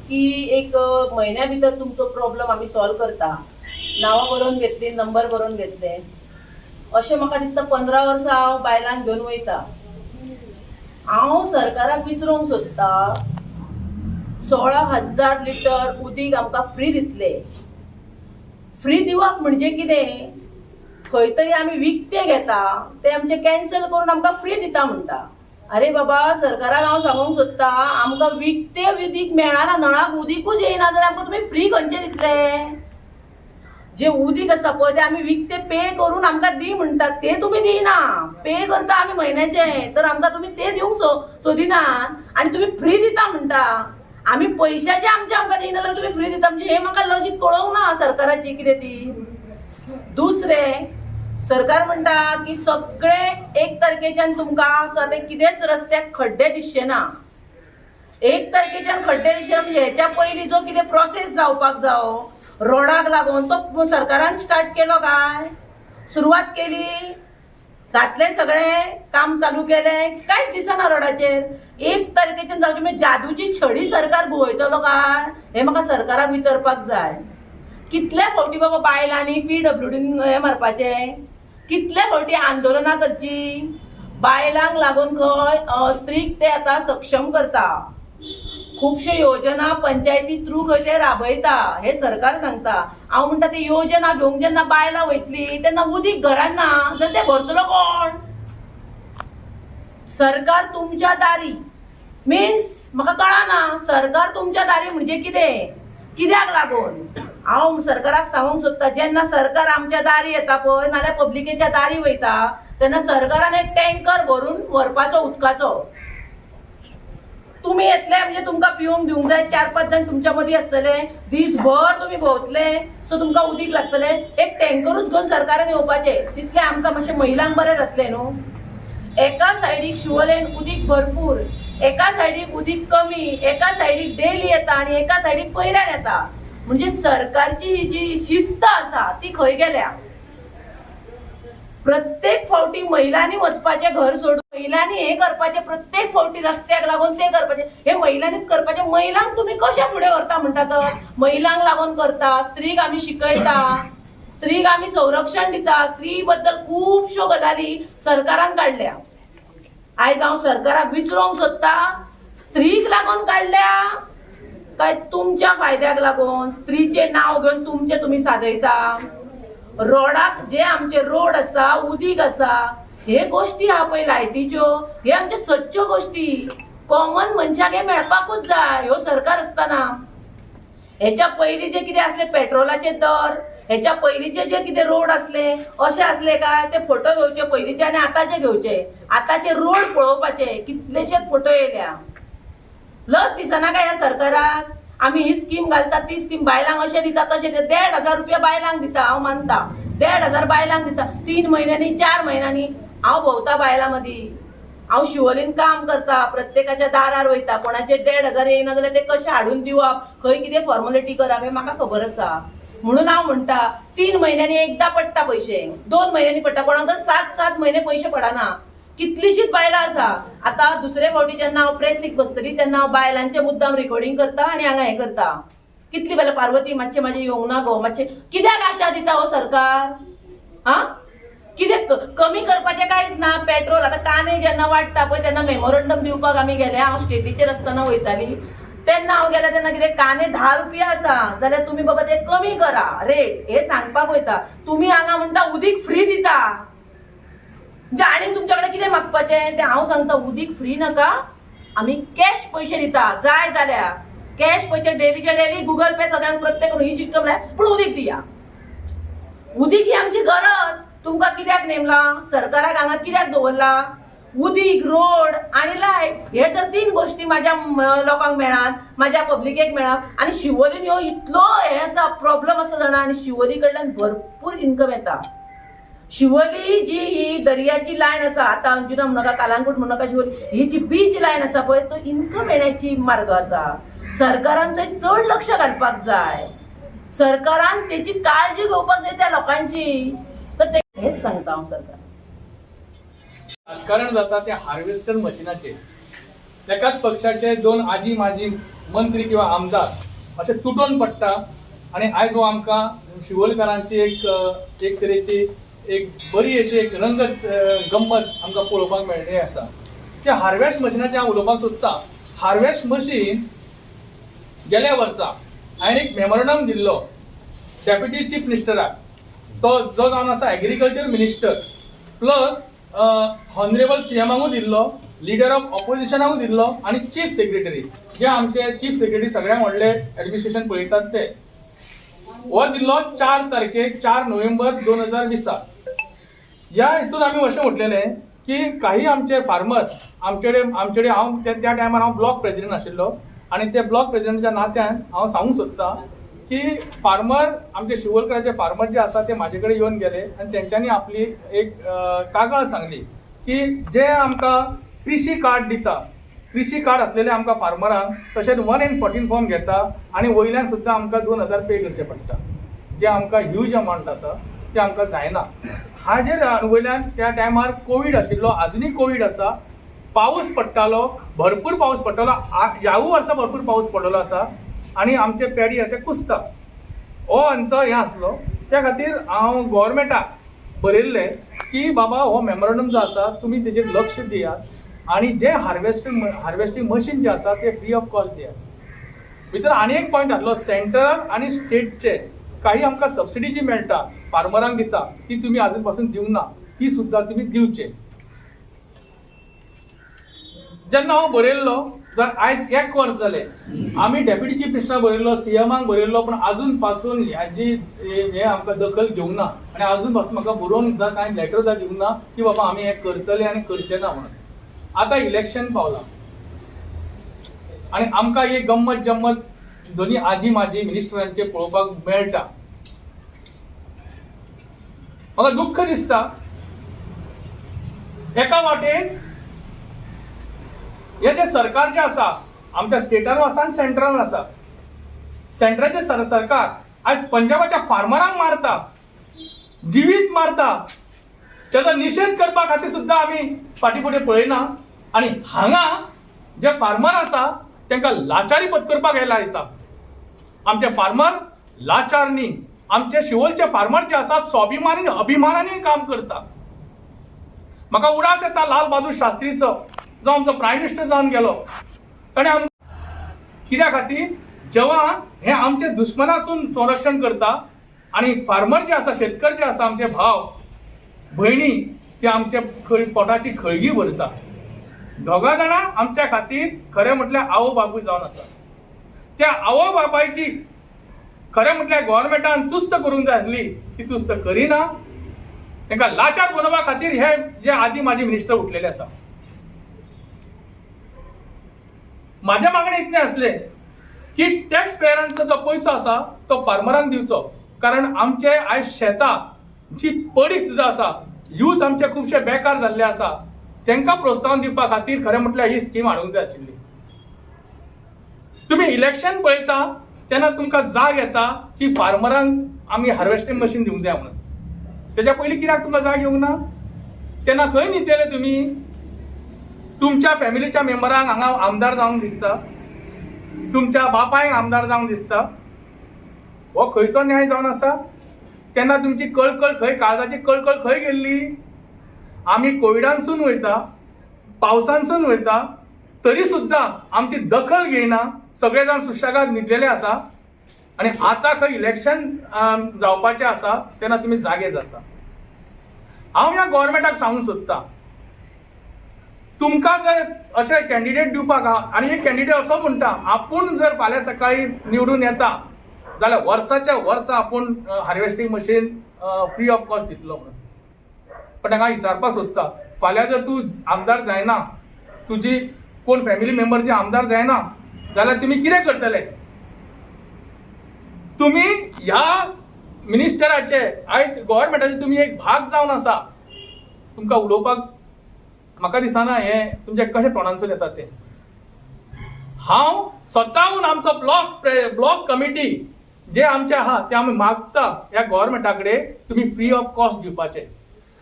की एक महिन्या भितर तुमचो प्रॉब्लेम आम्ही सॉल्व करता। नावां बरोवन घेतली, नंबर बरोवन घेतले। अशें म्हाका दिसता 15 वर्सां हांव बायलांक घेवन वयता। हांव सरकाराक विचारूंक सोदता 16,000 लिटर उदीक आमकां फ्री दितले। फ्री दिवप म्हणजे कितें? खंय तरी आमी विकते घेता ते आमचे कॅन्सल करून आमकां फ्री दिता म्हणटा। अरे बाबा, सरकाराक हांव सांगूंक सोदता आमकां विकते उदीक मेळना, नळाक उदीकूच येयना जाल्यार आमकां तुमी फ्री खंयचे दितले? जे उदीक आसा पळय ते आमी विकते पे करून आमकां दी म्हणटात ते तुमी दिना। पे करता आमी म्हयन्याचे, तर आमकां तुमी ते दिवंक सोदिनात आनी तुमी फ्री दिता म्हणटा। आमी पयशाचे आमकां दिना जाल्यार तुमी फ्री दिता म्हणजे हे म्हाका लॉजीक कळोंक ना सरकाराची कितें ती। दुसरें, सरकार म्हणटा की सगळे 1 तारखेच्यान तुमकां आसा ते कितेंच रस्त्याक खड्डे दिसचे ना। 1 तारखेच्यान खड्डे दिसचे म्हणजे हेच्या पयलीं जो कितें प्रोसेस जावपाक जावो रोडाक लागून तो सरकारान स्टार्ट केलो काय? सुरवात केली, घातले सगळे काम चालू केले, कांयच दिसना रोडाचेर। 1 तारखेच्यान जावचे म्हणजे जादूची छडी सरकार घुंवयतलो काय? हे म्हाका सरकाराक विचारपाक जाय। कितले फावटी बाबा बायलांनी PWDन हे मारपाचे, कितले फावटी आंदोलनां करची। बायलांक लागून खंय स्त्रीक ते आतां सक्षम करता, खूबशे योजना पंचायती थ्रू खंय ते राबयता, हे सरकार सांगता। हांव म्हणटा ती योजना घेवंक जेन्ना बायलां वयतली तेन्ना उदीक घरान ना जाल्यार ते भरतलो कोण? सरकार तुमच्या दारी मिन्स म्हाका कळना सरकार तुमच्या दारी म्हणजे कितें, कित्याक लागून? हांव सरकाराक सांगूंक सोदता जेन्ना सरकार आमच्या दारी येता पळय नाल्यार पब्लिकेच्या दारी वयता तेन्ना सरकारान एक टँकर भरून व्हरपाचो उदकाचो। तुम्ही येतले म्हणजे तुमकां पिवंक दिवंक जाय, 4-5 जण तुमच्या मदीं आसतले, दीसभर तुम्ही भोंवतले, सो तुमकां उदीक लागतले। एक टँकरूच घेवन सरकारान येवपाचे, तितले आमकां मातशें महिलांक बरें जातलें न्हू। एका सायडीक शिवोलेन उदीक भरपूर, एका सायडीक उदीक कमी, एका सायडीक डेली येता आनी एका सायडीक पयऱ्यान येता, म्हणजे सरकारची जी शिस्त आसा ती खंय गेल्या? प्रत्येक फावटी महिलांनी वचपाचे घर सोडून, महिलांनी हे करपाचे, प्रत्येक फावटी रस्त्याक लागून ते करपाचे, हे महिलांनीच करपाचे। महिलांक तुम्ही कशा फुडें व्हरता म्हणटा तर? महिलांक लागून करता, स्त्रीक आमी शिकयता, स्त्रीक आमी संरक्षण दिता, स्त्री बद्दल खूबश्यो गजाली सरकारान काडल्या। आयज हांव सरकाराक विचारूंक सोदता स्त्रीक लागून काडल्या काय तुमच्या फायद्याक लागून? स्त्रीचे नाव घेवन तुमचे तुमी सादयता। रोडाक जे आमचे रोड आसा, उदीक आसा, हे गोष्टी आहा पळय लायटीच्यो, हे आमचे सच्च्यो गोष्टी कॉमन मनशाक हे मेळपाकूच जाय, ह्यो सरकार आसतना। हेच्या पयलीं जे कितें आसले पेट्रोलाचे दर, हेच्या पयलींचे जे कितें रोड आसले अशें आसले काय? ते फोटो घेवचे पयलींचे आनी आतांचे घेवचे, आतांचे रोड पळोवपाचे, कितलेशेच फोटो येयल्या। लज दिसना काय ह्या सरकाराक? आमी ही स्कीम घालता, ती स्कीम बायलांक अशें दिता तशें दिता, 1,500 रुपया बायलांक दिता, हांव मानता 1,500 बायलांक दिता, 3 म्हयन्यांनी 4 म्हयन्यांनी। हांव भोंवता बायलां मदीं, हांव शिवोलेन काम करता, प्रत्येकाच्या दारार वयता, कोणाचे 1,500 येयना जाल्यार ते कशें हाडून दिवप, खंय कितें फॉर्मेलिटी करप हें म्हाका खबर आसा। म्हणून हांव म्हणटा 3 म्हयन्यांनी एकदा पडटा पयशे, 2 म्हयन्यांनी पडटा, कोणाक तर 7-7 म्हयने पयशे पडना। कितलीशीच बायलां आसा। आता दुसरे फावटी जेन्ना हांव प्रेसीक बसतली तेन्ना हांव बायलांचे मुद्दाम रिकॉर्डिंग करता आनी हांगा हें करता। कितली बायलां पार्वती मातशें म्हाजें येवंक ना गो, मातशें कित्याक आशा दिता हो सरकार? हा, कितें कमी करपाचें कांयच ना। पेट्रोल आतां कांदे जेन्ना वाडटा पळय तेन्ना मेमोरंडम दिवपाक आमी गेले, हांव स्टेटीचेर आसतना वयताली तेन्ना हांव गेलें तेन्ना कितें कांदे 10 रुपया आसा जाल्यार तुमी बाबा ते कमी करा रेट, हे सांगपाक वयता। तुमी हांगा म्हणटा उदीक फ्री दिता, म्हणजे आनी तुमच्या कडेन कितें मागपाचें? ते हांव सांगता उदीक फ्री नाका, आमी कॅश पयशे दिता, जाय जाल्यार कॅश पयशे डेलीचे डेली, गुगल पे सगळ्यांक प्रत्येक ही सिस्टम लाय, पूण उदीक दिया। उदीक ही आमची गरज, तुमकां कित्याक नेमला? सरकाराक हांगा कित्याक दवरला? उदीक, रोड आनी लायट, हे जर 3 गोष्टी माझ्या लोकांक मेळात, माझ्या पब्लिकेक मेळात आनी शिवोलीन ह्यो इतलो हे आसा प्रॉब्लेम आसा जाणा, आनी शिवोली कडल्यान भरपूर इन्कम येता। शिवोली जी ही दर्याची लायन आसा, आता अंजुना म्हणनाका, कालांगूट म्हणनाका, शिवोली ही जी बीच लायन आसा पळय तो इन्कम येण्याची मार्ग आसा। सरकारान थंय चड लक्ष घालपाक जाय, सरकारान तेची काळजी घेवपाक जाय त्या लोकांची। तर ते हेच सांगता हांव सरकार। राजकारण जाता ते हार्वेस्टर मशिनाचेर, एकाच पक्षाचे 2 आजी माजी मंत्री किंवा आमदार असे तुटून पडटा आणि आयज हो आमकां शिवोलकारांची एक तरेची एक बरी अशी एक रंगत गंमत आमकां पळोवपाक मेळ्ळी आसा. त्या हार्वेस्ट मशिनाचें हांव उलोवपाक सोदतां. हार्वेस्ट मशीन गेल्या वर्सा हांवें एक मेमोरंडम दिल्लो डेप्युटी चीफ मिनिस्टराक, तो जो जावन आसा एग्रीकल्चर मिनिस्टर, प्लस हॉनरेबल सीएमाकूय दिल्लो, लिडर ऑफ ऑपोजिशनाकूय दिल्लो आणि चीफ सेक्रेटरी, जे आमचे चीफ सेक्रेटरी सगळ्यांत व्हडले एडमिनिस्ट्रेशन पळयतात ते, हो दिल्लो 4 तारखेक 4 नोव्हेंबर 2020. ह्या हितून आमी अशें म्हटलेलें की काही आमचे फार्मर्स आमचे हांव त्या टायमार हांव ब्लॉक प्रेसिडेंट आशिल्लो आणि ते ब्लॉक प्रेसिडेंटाच्या नात्यान हांव सांगूंक सोदतां की फार्मर आमचे शिवोलकराचे फार्मर जे आसा ते म्हाजे कडेन येवन गेले आणि तेंच्यांनी आपली एक कागाळ सांगली की जे आमकां कृषी कार्ड दिता, कृषी कार्ड असलेले आमकां फार्मरांक तशेंच 1/14 फॉर्म घेता आणि वयल्यान सुद्दां आमकां 2000 पे करचे पडटा, जे आमकां ह्यूज अमावंट आसा ते आमकां जायना. हाजे वयल्यान त्या टायमार कोवीड आशिल्लो, आजुनूय कोवीड आसा, पाऊस पडटालो, भरपूर पाऊस पडटालो, ह्याच वर्सा भरपूर पाऊस पडलेलो आसा आणि आमचे पेडी ते कुसता. हो आमचो हें आसलो. त्या खातीर हांव गव्हर्मेंटाक बरयल्लें की बाबा हो मेमोरंडम जो आसा तुमी तेजेर लक्ष दियात आणि जे हार्वेस्टिंग मशीन जे आसा ते फ्री ऑफ कॉस्ट दियात. भितर आनी एक पॉयंट आसलो, सेंट्रल आणि स्टेटचे काही आमकां सबसिडी जी मेळटा फार्मरांक दिता ती तुमी आजून पासून दिवंक ना, ती सुद्दां तुमी दिवचे. जेन्ना हांव बरयल्लो जर आयज 1 वर्स जालें, आमी डेप्युटी चीफ मिनिस्टराक बरयल्लो, सीएमाक बरयल्लो, पण आजून पासून ह्याची हे आमकां दखल घेवंक ना आणि आजून पासून म्हाका बरोवन सुद्दां कांय लेटर सुद्दां दिवंक ना की बाबा आमी हें करतले आनी करचे ना म्हणून. आतां इलेक्शन पावलां आणि आमकां ही गंमत जम्मत दोनी आजी माजी मिनिस्टरांचे पळोवपाक मेळटा. म्हाका दुख्ख दिसता. एका वाटेन हे जे सरकार जे आसा आमच्या स्टेटान आसा आनी सेंट्रलान आसा, सेंट्रलचे सरकार आज पंजाबाच्या फार्मरांक मारता, जिवीत मारता, त्याचा निषेध करपा खातीर सुद्दां आमी फाटी फुडें पळयना आणि हांगा जे फार्मर आसा तांकां लाचारी पत्करपाक हे लायता. आमचे फार्मर लाचार न्ही, आमचे शिवोलचे फार्मर जे आसा स्वाभिमानी अभिमानाने काम करता. म्हाका उडास येता लाल बहादूर शास्त्रीचो, जो आमचो प्रायम मिनिस्टर जावन गेलो. ताणें कित्या खातीर जवान हे आमचे दुश्मनासून संरक्षण करता आणि फार्मर जे आसा, शेतकर जे आसा, आमचे भाव भयणी ते आमचे पोटाची खळगी भरता. दोगा जाणां आमच्या खातीर खरें म्हटल्यार आवय बापूय जावन आसा. त्या आवय बापायची खरें म्हटल्यार गव्हर्मेंटान तुस्त करूंक जाय आसली, ती तुस्त करिना. तांकां लाचार बनोवपा खातीर हे जे आजी माजी मिनिस्टर उठलेले आसा. माझ्या मागणे इतले असले की टॅक्स पेयरांचो जो पयसो आसा तो फार्मरांक दिवचो, कारण आमचे आयज शेतां जी पडीक सुद्दां आसा, यूथ आमचे खुबशे बेकार जाल्ले आसा, तांकां प्रोत्साहन दिवपा खातीर खरें म्हटल्यार ही स्कीम हाडूंक जाय आशिल्ली. तुम्ही इलेक्शन पळयता तेन्ना तुमकां जाग येता की फार्मरांक आमी हार्वेस्टिंग मशीन दिवंक जाय म्हणून. तेज्या पयलीं कित्याक तुमकां जाग येवंक ना? तेन्ना खंय न्हिदलेले तुमी? तुमच्या फॅमिलीच्या मेंबरांक हांगा आमदार जावंक दिसता, तुमच्या बापायक आमदार जावंक दिसता. हो खंयचो न्याय जावन आसा? तेन्ना तुमची कळकळ खंय, काळजाची कळकळ खंय गेल्ली? आमी कोविडानसून वयता, पावसानसून वयता, तरी सुद्दां आमची दखल घेयना. सगळे जाण सुशेगाद न्हिदलेले आसा आणि आतां खंय इलेक्शन जावपाचें आसा तेन्ना तुमी जागे जाता. हांव ह्या गव्हर्मेंटाक सांगूंक सोदतां, तुमकां जर अशें कॅन्डिडेट दिवपाक आनी एक कॅन्डिडेट असो म्हणटा आपूण जर फाल्यां सकाळी निवडून येता जाल्यार वर्साच्या वर्सा आपूण harvesting machine free of cost दितलो म्हणून. पण ताका विचारपाक सोदता, फाल्यां जर तूं आमदार जायना, तुजी कोण फॅमिली मेंबर जे आमदार जायना जाल्यार तुमी कितें करतले? तुमी ह्या मिनिस्टराचे आयज गव्हर्मेंटाचे तुमी एक भाग जावन आसा. तुमकां उलोवपाक म्हाका दिसना हे तुमचे कशें तोंडांसून येता ते. हांव स्वताहून आमचो ब्लॉक कमिटी जे आमचे आहा ते आमी मागता ह्या गव्हर्मेंटा कडेन तुमी फ्री ऑफ कॉस्ट दिवपाचे.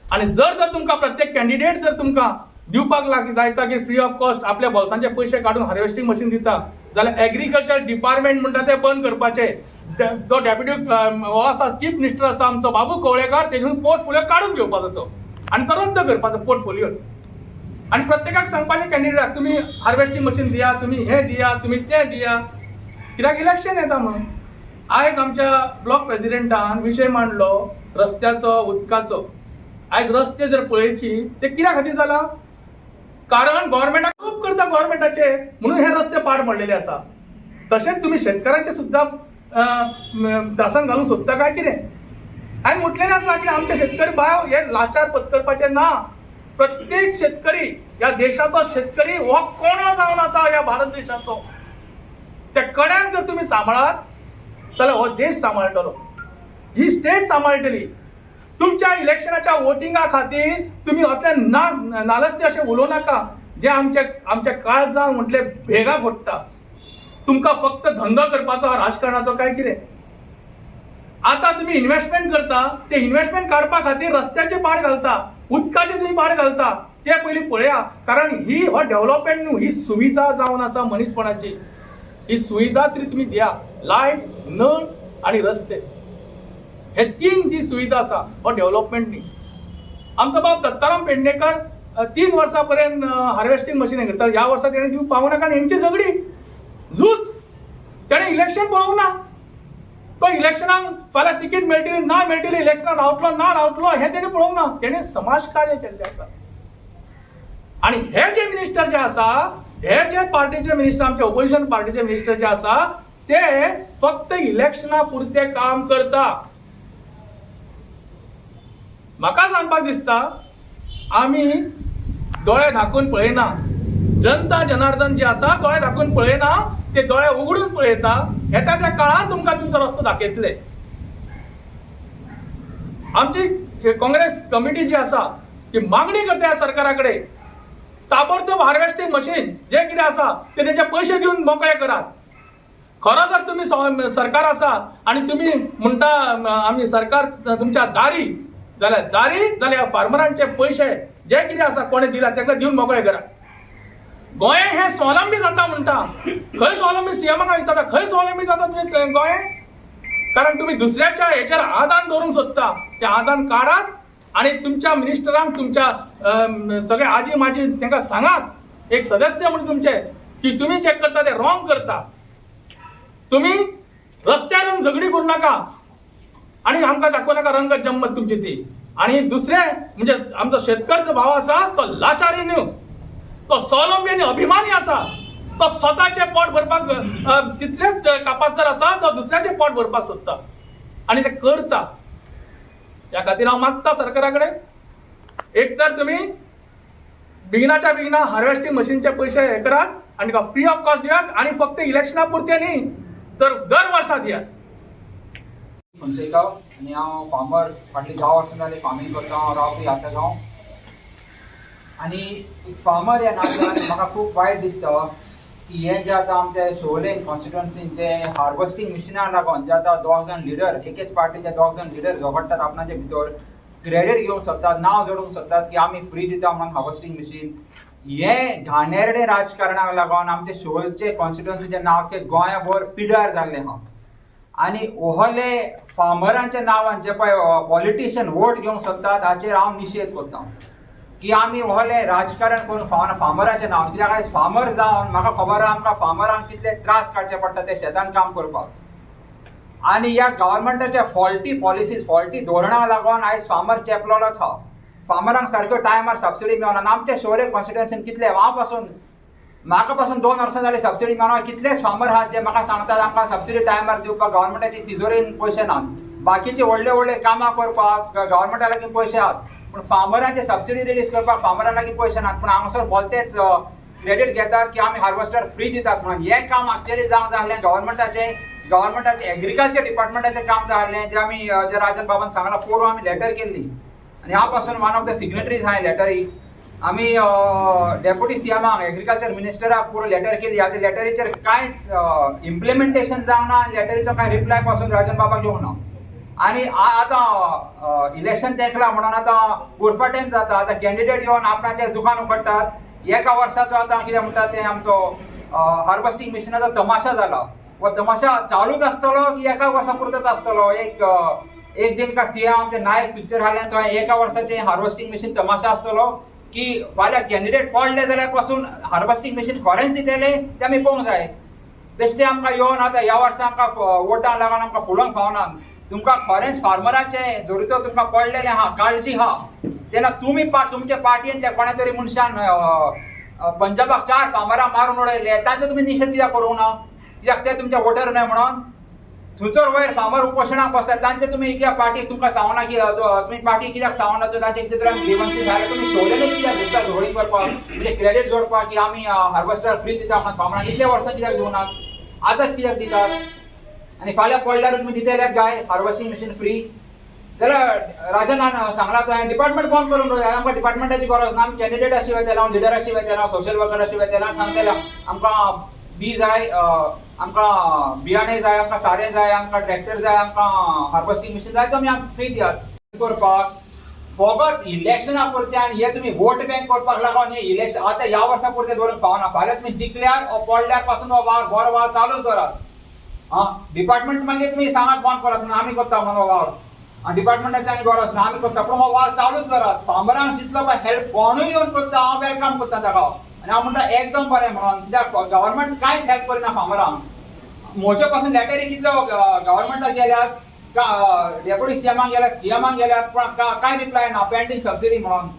आणि जर तुमकां प्रत्येक कॅन्डिडेट जर तुमकां दिवपाक लायता की फ्री ऑफ कॉस्ट आपल्या बोल्सांचे पयशे काडून हार्वेस्टिंग मशीन दिता, जाल्यार एग्रीकल्चर डिपार्टमेंट म्हणटा ते बंद करपाचे. तो डेप्युटी हो आसा चीफ मिनिस्टर आसा आमचो बाबू कवळेकर, तेजून पोर्टफोलिओ काढून घेवपाचो तो आनी तो रद्द करपाचो पोर्टफोलिओ. आनी प्रत्येकाक सांगपाचें कॅन्डिडेटाक तुमी हार्वेस्टिंग मशीन दिया, तुमी हें दिया, तुमी तें दिया, कित्याक इलेक्शन येता म्हणून. आयज आमच्या ब्लॉक प्रेसिडेंटान विशय मांडलो रस्त्याचो, उदकाचो. आयज रस्ते जर पळयची ते कित्या खातीर जाला? कारण गव्हर्मेंटाक खूब करता गव्हर्मेंटाचे म्हणून हे रस्ते पाड पडलेले आसा. तशेंच तुमी शेतकारांचे सुद्दां त्रासान घालूंक सोदता काय कितें? हांवें म्हटलेलें आसा की आमचे शेतकरी बाय हे लाचार पत्करपाचे ना. प्रत्येक शेतकरी ह्या देशाचो शेतकरी हो कोणा जावन आसा ह्या भारत देशाचो. त्या कड्यान जर तुमी सांबाळात जाल्यार हो देश सांबाळटलो, ही स्टेट सांबाळटली. तुमच्या इलेक्शनाच्या वोटिंगा खातीर तुमी असले नालस्ते अशें उलोव नाका जे आमच्या काळजांक म्हटले भेगा फोडटा. तुमकां फक्त धंदो करपाचो राजकारणाचो काय कितें? आतां तुमी इन्व्हेस्टमेंट करता, ते इन्व्हेस्टमेंट काडपा खातीर रस्त्याचे पाड घालता, उदकाचे तुमी पाड घालता. ते पयलीं पळया, कारण ही हो डेव्हलपमेंट न्हू, ही सुविधा जावन आसा मनीसपणाची. ही सुविधा तरी तुमी दिया. लायट, नळ आनी रस्ते हे तीन जी सुविधा आसा हो डेव्हलपमेंट न्ही. आमचो बाब दत्ताराम पेडणेकर 3 वर्सां पर्यंत हार्वेस्टिंग मशीन करता. ह्या वर्सा तेणें दिवंक पावूं नाका आनी हेंची झगडी झूज. तेणें इलेक्शन पळोवंक ना. तो इलेक्शनाक फाल्यां तिकीट मेळटली ना मेळटली, इलेक्शनाक रावतलो ना रावतलो हें तेणें पळोवंक ना. तेणें समाज कार्य केल्लें आसा. आनी हे जे मिनिस्टर जे आसा, हे जे पार्टीचे मिनिस्टर, आमचे ऑपोजिशन पार्टीचे मिनिस्टर जे आसा ते फक्त इलेक्शना पुरते काम करता. म्हाका सांगपाक दिसता आमी दोळे धाकून पळयना. जनता जनार्दन जे आसा दोळे धाकून पळयना, ते दोळे उगडून पळयता. येता त्या काळात तुमकां तुमचो रस्तो दाखयतले. आमची काँग्रेस कमिटी जी आसा ती मागणी करता ह्या सरकारा कडेन ताबडतोब हार्वेस्टिंग मशीन जे कितें आसा ते तेचे पयशे दिवन मोकळे करात. खरो जर तुमी सरकार आसा आनी तुमी म्हणटा आमी सरकार तुमच्या दारी जाल्यार फार्मरांचे पयशे जे कितें आसा कोणे दिला ताका दिवन मोकळे करात. गोंय हे स्वावलंबी जाता म्हणटा. खंय स्वावलंबी? सीएमाक विचारता खंय स्वावलंबी जाता तुमी गोंय? कारण तुमी दुसऱ्याच्या हेचेर आदान दवरूंक सोदता. तें आदान काडात आनी तुमच्या मिनिस्टरांक, तुमच्या सगळे आजी माजी तांकां सांगात एक सदस्य म्हणून तुमचे की तुमी जे करता ते रॉंग करता. तुमी रस्त्यार येवन झगडी करूं नाका आनी आमकां दाखोव नाका रंगत जम्मत तुमची ती. आनी दुसरें म्हणजे आमचो शेतकरी भाव आसा तो लाचारी न्हू, तो स्वावलंबी आनी अभिमानी आसा. तो स्वताचे पोट भरपाक तितलेच कापासदार आसा, तो दुसऱ्याचे पोट भरपाक सोदता आनी ते करता. त्या खातीर हांव मागता सरकारा कडेन एक तर तुमी बेगिनाच्या बेगिना हार्वेस्टिंग मशीनचे पयशे हे करात आनी ताका फ्री ऑफ कॉस्ट दियात. आनी फक्त इलेक्शना पुरते न्ही तर दर वर्सा दियात. फणसेगांव आनी हांव फार्मर. फाटलीं 10 वर्सां जालीं फार्मींग करता. हांव रावपी आसागांव. आनी एक फार्मर ह्या नात्यान म्हाका खूब वायट दिसता की हे जे आतां आमचे शिवोलेन कॉन्स्टिट्युएन्सीन जे हार्वेस्टिंग मशिनाक लागून जे आतां 2 जाण लिडर, एकेच पार्टीचे 2 जाण लिडर झगडटात आपणाचे भितर, क्रेडीट घेवंक सोदतात, नांव जोडूंक सोदतात की आमी फ्री दिता म्हणून हार्वेस्टिंग मशीन. हे घाणेरडे राजकारणाक लागून आमचे शिवोलचे कॉन्स्टिट्युएन्सीचे नांव ते गोंयभर पिड्यार जाल्लें आहा. आनी ओहले फार्मरांच्या नांवान जे पळय पॉलिटिशियन वोट घेवंक सोदतात हाचेर हांव निशेध करता की आमी ओहले राजकारण करून फावना फार्मराचें नांव. कित्याक आयज फार्मर जावन म्हाका खबर आहा आमकां फार्मरांक कितले त्रास काडचे पडटा ते शेतान काम करपाक. आनी ह्या गव्हर्मेंटाचे फॉल्टी पॉलिसीज, फॉल्टी धोरणाक लागून आयज फार्मर चेपलोच आहा. फार्मरांक सारक्यो टायमार सबसिडी मेळना. आमच्या शिवोले कॉन्स्टिट्युएन्सीन कितले म्हाका पासून 2 वर्सां जालीं सबसिडी मेळना. कितलेच फार्मर आहात जे म्हाका सांगतात आमकां सबसिडी टायमार दिवपाक गव्हर्मेंटाची तिजोरीन पयशे नात. बाकीचे व्हडले कामां करपाक गव्हर्मेंटा लागीं पयशे आहात पूण फार्मरांचे सबसिडी रिलीज करपाक फार्मरां लागीं पयशे नात. पूण हांगासर बोलतेच क्रेडीट घेतात की आमी हार्वेस्टर फ्री दितात म्हणून. हें काम एक्चुअली जावंक जाय आसलें गव्हर्मेंटाचें एग्रीकल्चर डिपार्टमेंटाचें काम जाय आसलें जें आमी जे राजन बाबान सांगला पोरू आमी लेटर केल्ली आनी हांव पासून वन ऑफ द सिग्नेटरीज आहाय लेटरीक. आमी डेप्युटी सीएमाक एग्रीकल्चर मिनिस्टराक पुरो लेटर केली. हाच्या लेटरीचेर कांयच इम्प्लिमेंटेशन जावंक ना आनी लेटरीचो कांय रिप्लाय पासून राजन बाबाक येवंक ना. आनी आतां इलेक्शन तेंकला म्हणून आतां उरफाटें जाता. आतां कॅन्डिडेट येवन आपणाचें दुकान उगडटात. एका वर्साचो आतां कितें म्हणटात तें आमचो हार्वेस्टिंग मशिनाचो तमाशा जाला वो तमाशा चालूच आसतलो की एका वर्सा पुरतोच आसतलो एक दिन का सीएम आमचे नायक पिक्चर हाडलें तो एका वर्साचे हार्वेस्टिंग मशीन तमाशा आसतलो की फाल्यां कॅन्डिडेट पडले जाल्यार पासून हार्वेस्टिंग मशीन खरेंच दितले ते आमी पळोवंक जाय बेश्टे आमकां येवन आतां ह्या वर्सा आमकां वोटां लागून आमकां फुलोवंक फावना तुमकां खरेंच फार्मराचे जोरितो तुमकां पडलेले आहा काळजी आहा तेन्ना तुमी तुमच्या पार्टयेंतल्या कोणा तरी मनशान पंजाबाक 4 फार्मरां मारून उडयले तांचो तुमी निशेध कित्याक करूंक ना कित्याक ते तुमचे वोटर न्हय म्हणून थंयसर वयर फार्मर उपोशणाक बसतात तांचे तुमी कित्याक पार्टीक तुमकां सांगना की तुमी पार्टी कित्याक सांगना तांचे कितें तरी ग्रीवन्सीस आले तुमी सोडलेले कित्याक दिसता झोळी करपाक म्हणजे क्रेडीट जोडपाक की आमी हार्वेस्टर फ्री दिता फार्मरांक इतले वर्सां कित्याक दिवनात आतांच कित्याक दितात आनी फाल्यां पडल्यार तुमी दितले काय हार्वेस्टिंग मशीन फ्री जाल्यार राजनान सांगला तो डिपार्टमेंट बंद करून दवरया आमकां डिपार्टमेंटाची गरज ना आमी कॅन्डिडेट अशी वयतले लिडर अशी वयतले सोशल वर्कर अशी वयतले सांगतले आमकां बी जाय आमकां बियाणे जाय आमकां सारें जाय आमकां ट्रॅक्टर जाय आमकां हार्वेस्टिंग मशीन जाय तो आमी फ्री दियात करपाक फकत इलेक्शना पुरते आनी हे तुमी वोट बँक करपाक लागून हे इलेक्शन आतां ह्या वर्सा पुरते दवरूंक पावना फाल्यां तुमी जिखल्यार पडल्यार पासून हो वार बरो वार चालूच दवरात डिपार्टमेंट मागीर तुमी सांगात बंद करात म्हणून आमी करता म्हणून वार डिपार्टमेंटाची आनी गरज ना आमी करता पूण हो वार चालूच दवरात फार्मरांक जितलो पळय हेल्प कोणूय येवन करता हांव वेलकम करता ताका आनी हांव म्हणटा एकदम बरें म्हणून कित्याक गव्हर्मेंट कांयच हेल्प करिना फार्मरांक म्हजे पासून लेटरी कितल्यो गव्हर्मेंटाक गेल्यात डेप्युटी सीएमाक गेल्यात पण कांय रिप्लाय ना पेंडींग सबसिडी म्हणून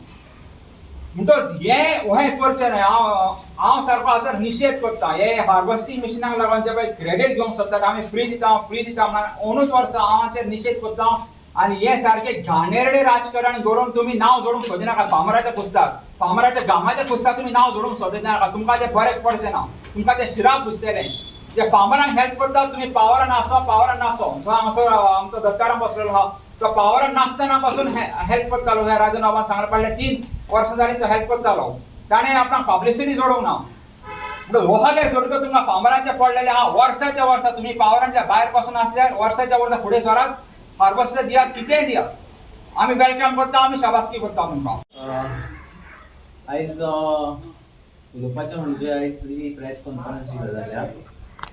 म्हणटच हे करचें न्हय हांव सरकाराचो निशेध करता हे हार्वेस्टिंग मशिनाक लागून जे पळय क्रेडीट घेवंक सोदतात आमी फ्री दिता म्हणून अंदूच वर्सां हांव हाचेर निशेध करता आनी हे सारके घाणेरडे राजकारण करून तुमी नांव जोडूंक सोदिनाका फार्मराच्या पुस्ताक फार्मराच्या गांवाच्या पुस्ताक तुमी नांव जोडूंक सोदिनाका तुमकां तें बरें पडचें ना तुमकां तें शिराक पुजतलें जे फार्मरांक हेल्प करता तुमी पावरान नासो जो हांगासर आमचो दत्ताराम बसलेलो आहा तो पावरान नासतना पासून हेल्प करतालो ह्या राजनावान सांगला पडले 3 वर्सां जालीं तो हेल्प करतालो ताणें आपणाक पब्लिसिटी जोडूंक ना म्हणून वोहाले सोडतो तुमकां फार्मरांचे पडलेले आहा वर्साच्या वर्सा तुमी पावरांच्या भायर पासून आसल्यार वर्साच्या वर्सा फुडें सरात हार्वेस्टर दियात कितेंय दियात आमी वेलकम करता आमी शाबासकी करता तुमकां आयज उलोवपाचें म्हणजे आयज ही प्रेस कॉन्फरन्स जी जाल्या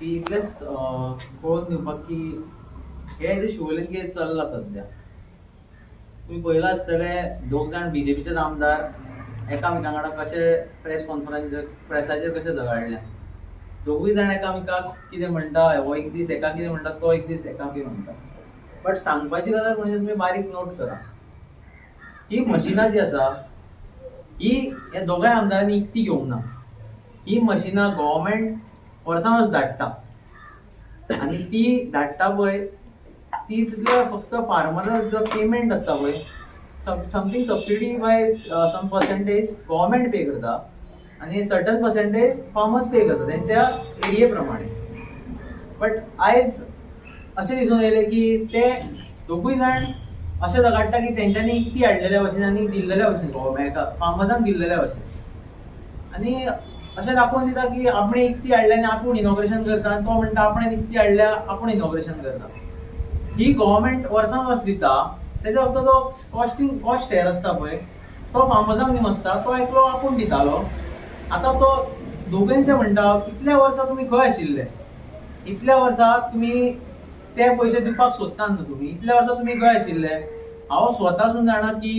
ती इतलेंच पळोवन दिवपाक की हे जे शिवोलेन चल्लां सद्या तुमी पळयलां आसतले 2 जाण बीजेपीचे आमदार एकामेकां वांगडा कशे प्रेस कॉन्फरन्स प्रेसाचेर कशे झगडल्या 2 जाण एकामेकाक कितें म्हणटा हो एक दीस एका कितें म्हणटा तो एक दीस एका कितें म्हणटा बट सांगपाची गजाल म्हणजे तुमी बारीक नोट करा ही मशिनां जी आसा ही ह्या दोगांय आमदारांनी इकती घेवंक ना ही मशिनां गव्हर्मेंट वर्सां वर्स धाडटा आनी ती धाडटा पळय ती तितले फक्त फार्मराक जो पेमेंट आसता पळय समथींग सबसिडी बाय सम पर्सेंटेज गव्हर्मेंट पे करता आनी सर्टन पर्सेंटेज फार्मर्स पे करता तेंच्या एरिये प्रमाणे बट आयज अशें दिसून येयलें की ते 2 जाण अशें झगडटा की तेंच्यांनी इकती हाडलेल्या भशेन आनी दिल्लेल्या भशेन गव्हर्मेंट फार्मर्सांक दिल्लेल्या भशेन आनी अशें दाखोवन दिता की आपण इकती हाडल्या आनी आपूण इनॉग्रेशन करता आनी तो म्हणटा आपणें इकती हाडल्या आपूण इनॉग्रेशन करता ही गव्हर्मेंट वर्सां वर्स दिता तेजो फक्त तो कॉस्ट शेअर आसता पळय तो फार्मर्सांक निमसता तो एकलो आपूण दितालो आतां तो दोगांयचे म्हणटा इतल्या वर्सां तुमी खंय आशिल्ले इतल्या वर्सां तुमी ते पयशे दिवपाक सोदतात न्हू तुमी इतल्या वर्सां तुमी खंय आशिल्ले हांव स्वतासून जाणा की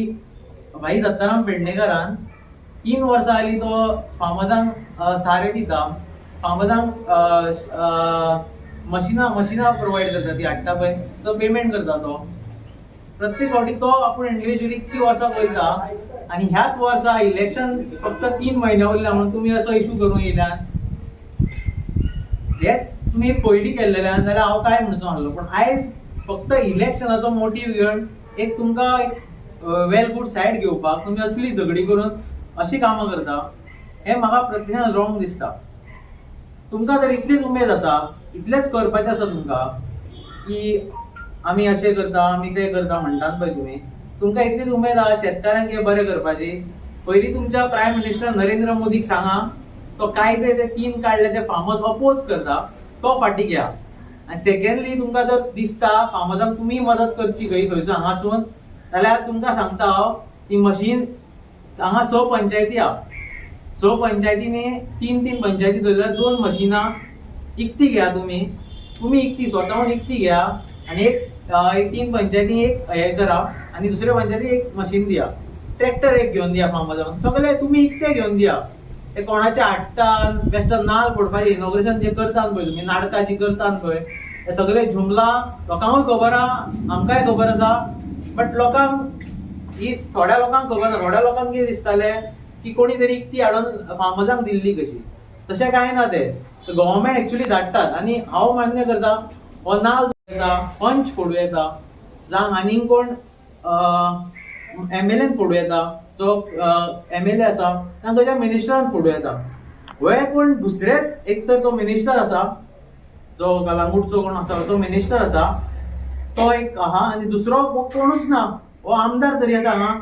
भाई दत्ताराम पेडणेकरान 3 वर्सां जालीं तो फार्मर्सांक सारे दिता फार्मर्सांक मशिनां प्रोवायड करता ती हाडटा पळय तो पेमेंट करता तो प्रत्येक फावटी तो आपूण इंडिव्हिज्युअली इतकी वर्सां पळयता आनी ह्याच वर्सा इलेक्शन फक्त 3 म्हयने उरल्या म्हणून तुमी असो इशू करूंक येयल्यात हेच तुमी पयलीं केल्लेल्यान जाल्यार हांव काय म्हणचो नासलो पण आयज फक्त इलेक्शनाचो मोटीव घेवन एक तुमकां एक वेल गूड सायड घेवपाक तुमी असली झगडी करून अशी कामां करता हें म्हाका प्रत्यक्षान रॉंग दिसता तुमकां जर इतलीच उमेद आसा इतलेंच करपाचें आसा तुमकां की आमी अशें करता आमी तें करता म्हणटात पळय तुमकां इतलीच उमेद आहा शेतकाऱ्यांक हें बरें करपाची पयलीं तुमच्या प्रायम मिनिस्टर नरेंद्र मोदीक सांगा तो कायदे ते 3 काडले ते फार्मर्स अपोज करता तो फाटी घ्या आनी सेकंडली तुमकां जर दिसता फार्मर्सांक तुमी मदत करची खंयसर हांगासून जाल्यार तुमकां सांगता हांव ती मशीन हांगा 6 पंचायती आहा स पंचायतींनी तीन पंचायती धरल्या 2 मशिनां इकती घ्या तुम्ही इकती स्वतःहून इकती घ्या आणि एक 3 पंचायती एक हे करा आणि दुसऱ्या पंचायती एक मशीन दिया, ट्रॅक्टर एक घेऊन दिया फार्माजांक, सगळे तुम्ही इकते घेऊन दिया. ते कोणाचे हाडटान बेश्टान नाल फोडपाचे इनॉग्रेशन जे करतात पळय तुम्ही नाटकाची करतात पळय हे सगळे जुमला लोकांकूय खबर आहा, आमकांय खबर आसा. बट लोकांक ही थोड्या लोकांक खबर ना. थोड्या लोकांक कितें दिसतालें की कोणी तरी इकती हाडून फार्माजांक दिल्ली कशी. तशें कांय ना. ते गव्हर्मेंट एक्चुअली धाडटात आणि हांव मान्य करता हो नाल येता पंच फोडू येता जावं आनीक कोण MLAन फोडू येता जो MLA आसा तांच्या मिनिस्टरान फोडू येता. हे कोण दुसरेच एक तर तो मिनिस्टर आसा जो कलांगूटचो कोण आसा तो मिनिस्टर आसा तो एक आहा आणि दुसरो कोणूच ना. हो आमदार तरी आसा हांगा.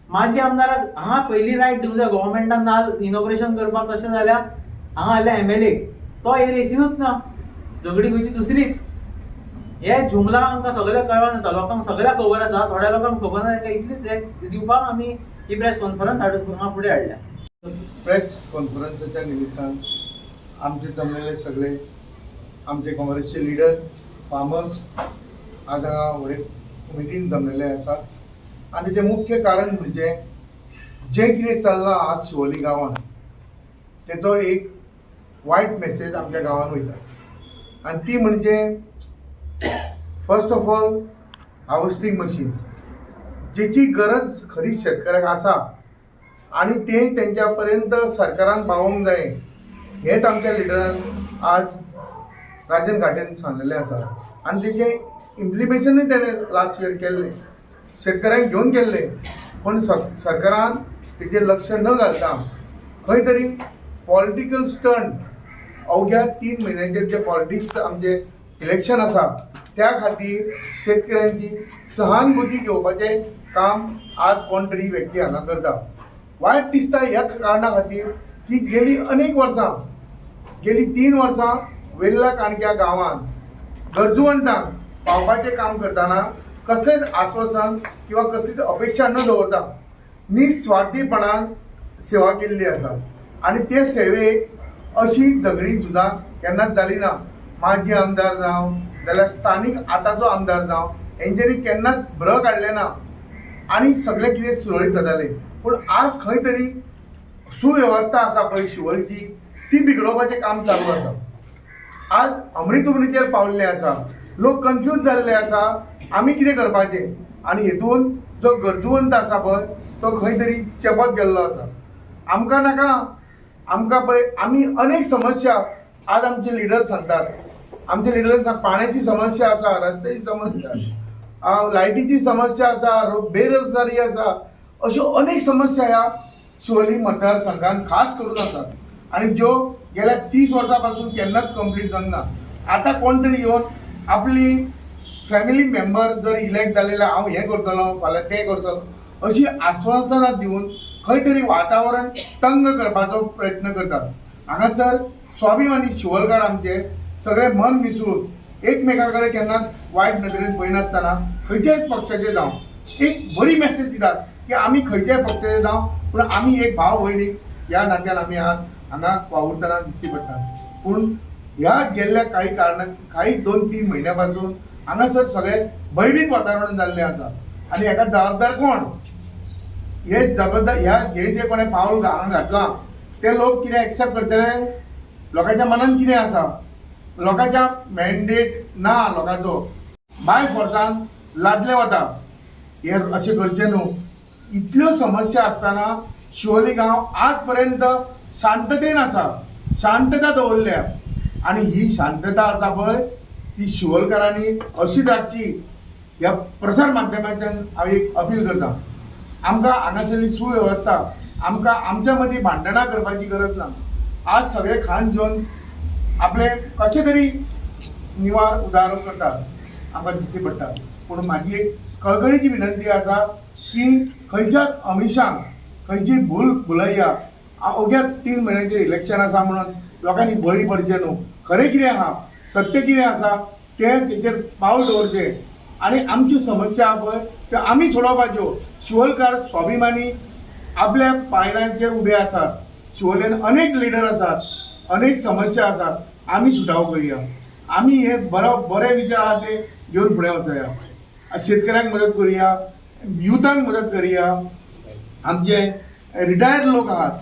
माजी आमदाराक हांगा पयली रायट दिवंक जाय गव्हर्मेंटान नाल इनॉग्रेशन करपाक. तशें जाल्यार हांगा आसल्या MLA तो हे रेसीनूच ना. झगडी खंयची दुसरीच. हे जुमला आमकां सगळ्या कळवा जाता. लोकांक सगळ्याक खबर आसा, थोड्या लोकांक खबर ना. ताका इतलीच हे दिवपाक आमी ही प्रेस कॉन्फरन्स हांगा फुडें हाडल्या. प्रेस कॉन्फरन्सच्या निमित्तान आमचे जमलेले सगळे आमचे काँग्रेसचे लिडर फार्मर्स आज हांगा व्हडे उमेदीन जमलेले आसात आनी तेजें मुख्य कारण म्हणजे जें कितें चल्लां आज शिवोली गांवांत तेजो एक वायट मेसेज आमच्या गांवांत वयता आनी ती म्हणजे first of all harvesting machine जेची गरज खरीच शेतकऱ्याक आसा आनी तें तेंच्या पर्यंत सरकारान पावोवंक जाय हेंच आमच्या लिडरान आज राजन घाटेन सांगलेलें आसा आनी तेजें इम्प्लिमेशनूय तेणें लास्ट इयर केल्लें शेतकऱ्यांक घेवन केल्लें पूण सरकारान तेजेर लक्ष न घालता खंय तरी पॉलिटिकल स्टंट अवघ्या 3 म्हयन्यांचेर जे पॉलिटिक्स आमचे इलेक्शन आसा त्या खातीर शेतकऱ्यांची सहानुभूती घेवपाचें काम आज कोण तरी व्यक्ती हांगा करता. वायट दिसता ह्या कारणां खातीर की गेली अनेक वर्सां गेली 3 वर्सां वेल्ल्या काणक्या गांवांत गरजुवंतांक पावपाचें काम करतना कसलेंच आश्वासन किंवा कसलीच अपेक्षा न दवरता निस्वार्थीपणान सेवा केल्ली आसा आनी ते सेवेक अशी झगडी झुजां केन्नाच जाली ना. माजी आमदार जावं जाल्यार स्थानीक आतांचो आमदार जावं हेंच्यांनी केन्नाच भ्र काडलें ना आनी सगळें कितें सुरळीत जातालें. पूण आज खंय तरी सुवेवस्था आसा पळय शिवोलची ती बिगडोवपाचें काम चालू आसा. आज अमृतुबणीचेर पावल्ले आसा. लोक कन्फ्यूज जाल्ले आसा आमी कितें करपाचें आनी हेतून जो गरजुवंत आसा पळय तो खंय तरी चेपत गेल्लो आसा. आमकां नाका आमकां पळय आमी अनेक समस्या आज आमचे लिडर सांगतात. आमचे लिडरान सांग पाण्याची समस्या आसा, रस्त्याची समस्या, लायटीची समस्या आसा, बेरोजगारी आसा, अश्यो अनेक समस्या ह्या शिवोली मतदारसंघात खास करून आसात आनी ज्यो गेल्या 30 वर्सां पासून केन्नाच कंप्लीट जावंक ना. आतां कोण तरी येवन आपली फॅमिली मेंबर जर इलेक्ट जालें जाल्यार हांव हें करतलो फाल्यां तें करतलो अशी आश्वासनां दिवन खंय तरी वातावरण तंग करपाचो प्रयत्न करतात. हांगासर स्वाभिमानी शिवोलकार आमचे सगळे मन मिसळून एकमेका कडेन केन्नाच वायट नदरेन पळयनासतना खंयच्याच पक्षाचे जावं एक बरी मेसेज दितात की आमी खंयच्याय पक्षाचे जावं पूण आमी एक भाव भयणीक ह्या नात्यान आमी आज हांगा वावुरतना दिश्टी पडटा. पूण ह्या गेल्ल्या काही 2-3 म्हयन्या पासून हांगासर सगळे भयभीत वातावरण जाल्लें आसा आनी हेका जबाबदार कोण? हे जबाबदार हे जे कोणें पावल हांगा घातलां ते लोक कितें एक्सेप्ट करतले? लोकांच्या मनान कितें आसा? लोकांच्या मॅन्डेट ना लोकांचो बाय फोर्सान लादले वता. हे अशें करचें न्हू. इतल्यो समस्या आसतना शिवोली गांव आज पर्यंत शांततेन आसा. शांतता दवरल्या आनी ही शांतता आसा पळय ती शिवोलकारांनी अशीच राखची. ह्या प्रसार माध्यमांतल्यान हांव एक अपील करता. आमकां हांगासरली सुवेवस्था आमकां आमच्या मदीं भांडणां करपाची गरज ना. आज सगळे खाण घेवन आपले कशें तरी निवार उदार करतात आमकां दिश्टी पडटा. पूण म्हाजी एक कळकळीची विनंती आसा की खंयच्याच अमिशांक खंयची भुलैया अवघ्या 3 म्हयन्यांचेर इलेक्शन आसा म्हणून लोकांनी बळी पडचे न्हू. खरें कितें आहा सत्य कितें आसा तें तेचेर पावल दवरचें आनी आमच्यो समस्या आहा पळय त्यो आमी सोडोवपाच्यो. शिवोलकार स्वाभिमानी आपल्या पांयड्यांचेर उबे आसात. शिवोलेन अनेक लिडर आसात, अनेक समस्या आसात, आमी सुटावो करया. आमी हे बरे विचार आहा ते घेवन फुडें वचया. शेतकऱ्यांक मदत करुया, युथांक मदत करुया, आमचे रिटायर्ड लोक आहात,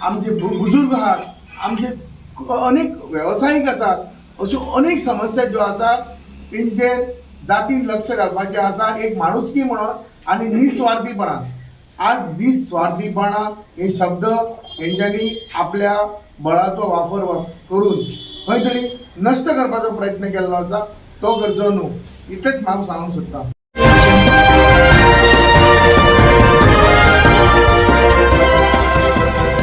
आमचे बुजुर्ग आहात, आमचे अनेक वेवसायीक आसात, अश्यो अनेक समस्या ज्यो आसात तेंचेर जातीन लक्ष घालपाचें आसा, एक माणुसकी म्हणून आनी निस्वार्थीपणान. आज निस्वार्थीपणा हे शब्द हेंच्यांनी आपल्या बळाचो वापर करून खंय तरी नश्ट करपाचो प्रयत्न केल्लो आसा. तो करचो न्हू, इतलेंच हांव सांगूंक सोदतां.